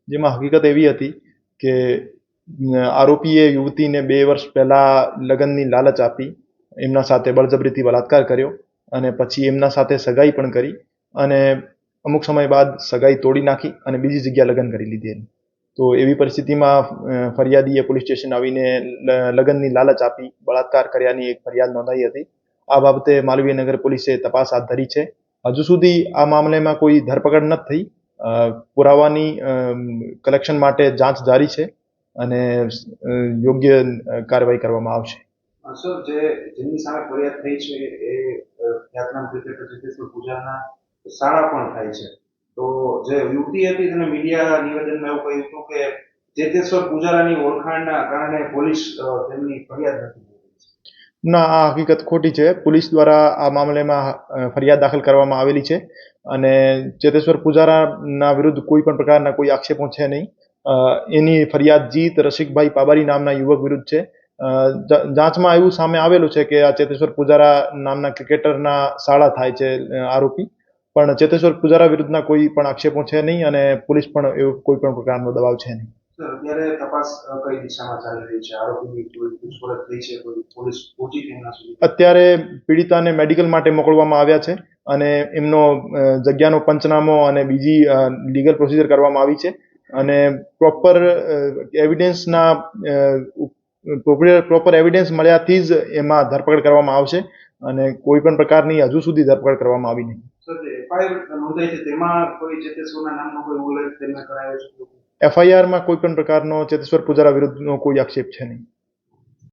જેમાં હકીકત એવી હતી કે આરોપીએ યુવતીને 2 વર્ષ પહેલા લગ્નની લાલચ આપી, એમના સાથે બળજબરીથી બલાત્કાર કર્યો અને પછી એમના સાથે સગાઈ પણ કરી અને અમુક સમય બાદ સગાઈ તોડી નાખી અને બીજી જગ્યા લગ્ન કરી લીધી. તો એવી પરિસ્થિતિમાં ફરિયાદીએ પોલીસ સ્ટેશન આવીને લગ્નની લાલચ આપી બળાત્કાર કર્યાની એક ફરિયાદ નોંધાઈ હતી. આ બાબતે માલવીયનગર પોલીસે તપાસ હાથ ધરી છે. હજુ સુધી આ મામલામાં કોઈ ધરપકડ નથી થઈ. પુરાવાની કલેક્શન માટે જાંચ જારી છે અને યોગ્ય કાર્યવાહી કરવામાં આવશે. સર, જેમની સામે ફરિયાદ થઈ છે એ ખ્યાતનામ ક્રિકેટર ચેતેશ્વર પૂજારાના શાળા પણ થાય છે. તો જે યુવતી હતી તેને મીડિયા નિવેદનમાં એવું કહ્યું હતું કે ચેતેશ્વર પૂજારાની ઓળખાણના કારણે પોલીસ તેમની ફરિયાદ નથી. ના, આ હકીકત ખોટી છે. પોલીસ દ્વારા આ મામલામાં ફરિયાદ દાખલ કરવામાં આવેલી છે અને ચેતેશ્વર પૂજારાના વિરુદ્ધ કોઈ પણ પ્રકારના કોઈ આક્ષેપો છે નહીં. એની ફરિયાદ જીત રસિકભાઈ પાબારી નામના યુવક વિરુદ્ધ છે. જાંચમાં એવું સામે આવેલું છે કે આ ચેતેશ્વર પૂજારા નામના ક્રિકેટરના શાળા થાય છે આરોપી, પણ ચેતેશ્વર પૂજારા વિરુદ્ધના કોઈ પણ આક્ષેપો છે નહીં અને પોલીસ પણ એવું કોઈ પણ પ્રકારનો દબાવ છે નહીં. સર, અત્યારે તપાસ કઈ દિશામાં ચાલી રહી છે? આરોપીની કોઈ પૂછપરછ થઈ છે? કોઈ પોલીસ પહોંચી તેમના સુધી? અત્યારે પીડિતાને મેડિકલ માટે મોકલવામાં આવ્યા છે અને એમનો જગ્યાનો પંચનામો અને બીજી લીગલ પ્રોસિજર કરવામાં આવી છે અને પ્રોપર એવિડન્સ મળ્યાથી જ એમાં ધરપકડ કરવામાં આવશે અને કોઈ પણ પ્રકારની હજુ સુધી ધરપકડ કરવામાં આવી નહીં. સર, જે એફઆઈઆર નોંધાઈ છે તેમાં કોઈ ચેતેશ્વરના નામનો કોઈ ઉલ્લેખ તેમને કરાયો છે? એફઆઈઆરમાં કોઈ પણ પ્રકારનો ચેતેશ્વર પૂજારા વિરુદ્ધનો કોઈ આક્ષેપ છે નહીં.